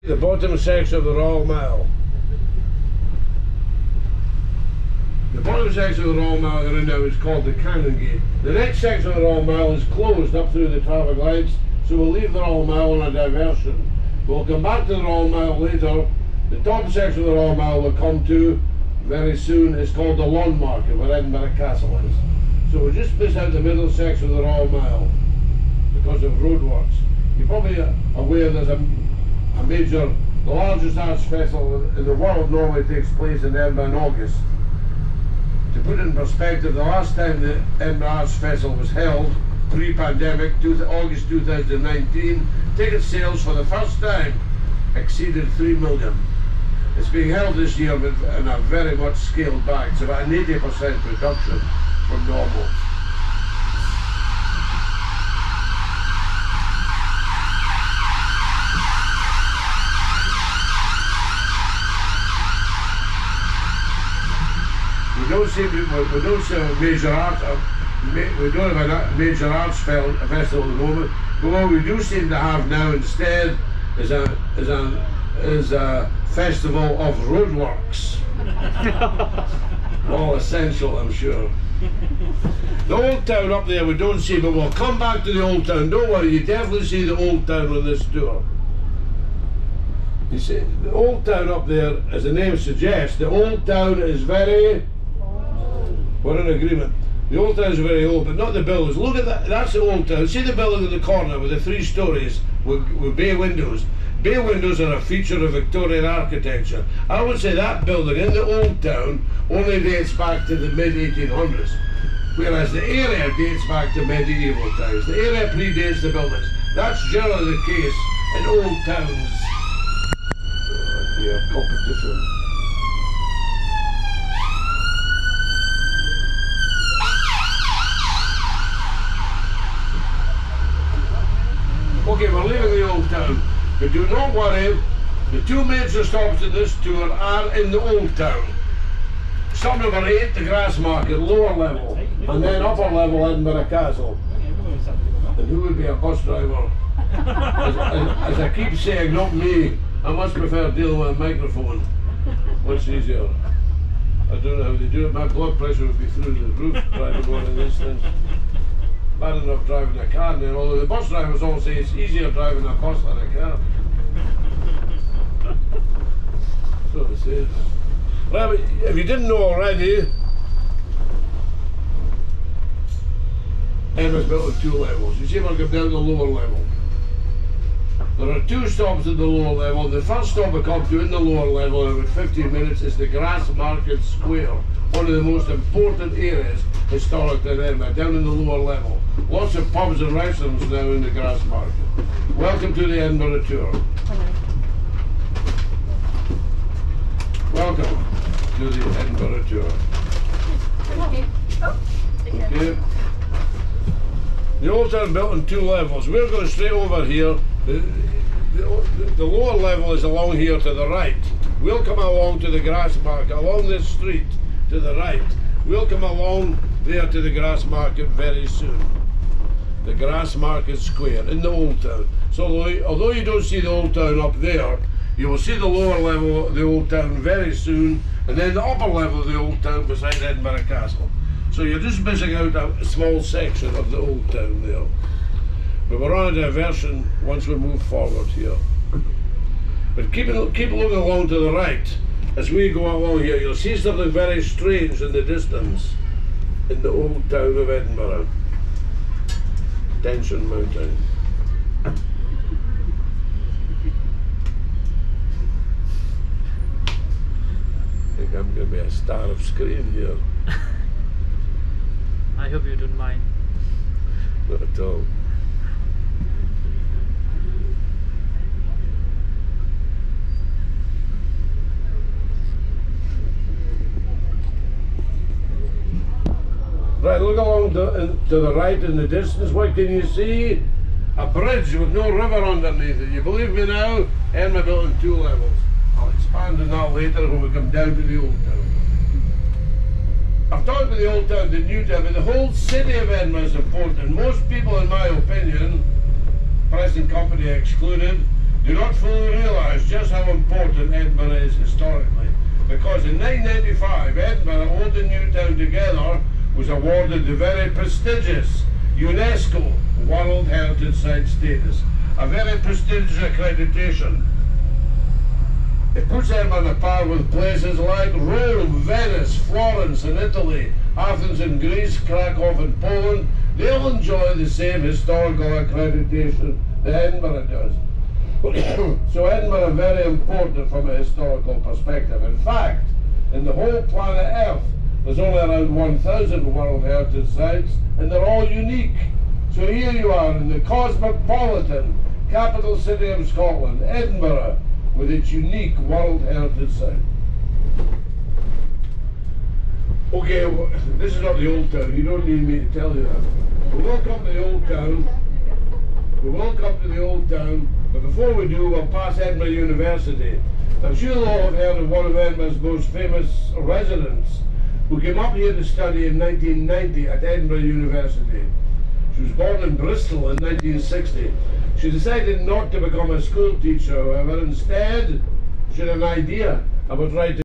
The bottom section of the Royal Mile. The bottom section of the Royal Mile we're in now is called the Cannon Gate. The next section of the Royal Mile is closed up through the traffic lights, so we'll leave the Royal Mile on a diversion. We'll come back to the Royal Mile later. The top section of the Royal Mile we'll come to very soon. It's called the Lawn Market, where Edinburgh Castle is. So we'll just miss out the middle section of the Royal Mile because of roadworks. You're probably aware there's the largest arts festival in the world normally takes place in Edinburgh in August. To put it in perspective, the last time the Edinburgh Arts Festival was held, pre-pandemic, August 2019, ticket sales for the first time exceeded 3 million. It's being held this year in a very much scaled back. It's about an 80% reduction from normal. We don't have a major arts festival at the moment, but what we do seem to have now instead is a festival of roadworks. All essential, I'm sure. The Old Town up there we don't see, but we'll come back to the Old Town. Don't worry, you definitely see the Old Town on this tour. You see, the Old Town up there, as the name suggests, the Old Town is very... We're in agreement. The Old Town is very old, but not the buildings. Look at that, that's the Old Town. See the building in the corner with the 3 stories with bay windows. Bay windows are a feature of Victorian architecture. I would say that building in the Old Town only dates back to the mid-1800s, whereas the area dates back to medieval times. The area predates the buildings. That's generally the case in old towns. Oh dear, competition. Okay, we're leaving the Old Town, but do not worry, the 2 major stops in this tour are in the Old Town. Stop number 8, the Grass Market, lower level, and then upper level, Edinburgh Castle. And who would be a bus driver? As I keep saying, not me, I much prefer dealing with a microphone. Much easier. I don't know how they do it, my blood pressure would be through the roof driving one of these things. Bad enough driving a car now, although the bus drivers all say it's easier driving a bus than a car. So they say. Well, if you didn't know already, Edinburgh's built on 2 levels. You see if I come down to the lower level. There are 2 stops at the lower level. The first stop we come to in the lower level in about 15 minutes is the Grass Market Square, one of the most important areas historically in Edinburgh, down in the lower level. Lots of pubs and restaurants now in the Grass Market. Welcome to the Edinburgh tour. Welcome to the Edinburgh tour. Thank you. Oh, okay. The Old Town built on 2 levels. We're going straight over here. The lower level is along here to the right. We'll come along to the Grass Market, along this street to the right. We'll come along there to the Grass Market very soon. The Grass Market Square in the Old Town. So although you don't see the Old Town up there, you will see the lower level of the Old Town very soon, and then the upper level of the Old Town beside Edinburgh Castle. So you're just missing out a small section of the Old Town there. But we're on a diversion once we move forward here. But keep looking along to the right. As we go along here, you'll see something very strange in the distance in the Old Town of Edinburgh. Tension Mountain. I think I'm going to be a star of screen here. I hope you don't mind. Not at all. Right, look along to the right in the distance. What can you see? A bridge with no river underneath it. You believe me now? Edinburgh built on 2 levels. I'll expand on that later when we come down to the Old Town. I've talked about the Old Town, the New Town, but the whole city of Edinburgh is important. Most people, in my opinion, press and company excluded, do not fully realise just how important Edinburgh is historically. Because in 995, Edinburgh, Old and Newtown together, was awarded the very prestigious UNESCO World Heritage Site status. A very prestigious accreditation. It puts them on a par with places like Rome, Venice, Florence in Italy, Athens in Greece, Krakow in Poland. They'll enjoy the same historical accreditation that Edinburgh does. So Edinburgh is very important from a historical perspective. In fact, in the whole planet Earth, there's only around 1,000 World Heritage Sites, and they're all unique. So here you are in the cosmopolitan capital city of Scotland, Edinburgh, with its unique World Heritage Site. Okay, well, this is not the old town. You don't need me to tell you that. We will come to the old town. We will come to the old town, but before we do, we'll pass Edinburgh University. I'm sure you'll all have heard of one of Edinburgh's most famous residents, who came up here to study in 1990 at Edinburgh University. She was born in Bristol in 1960. She decided not to become a school teacher, however. Instead, she had an idea about writing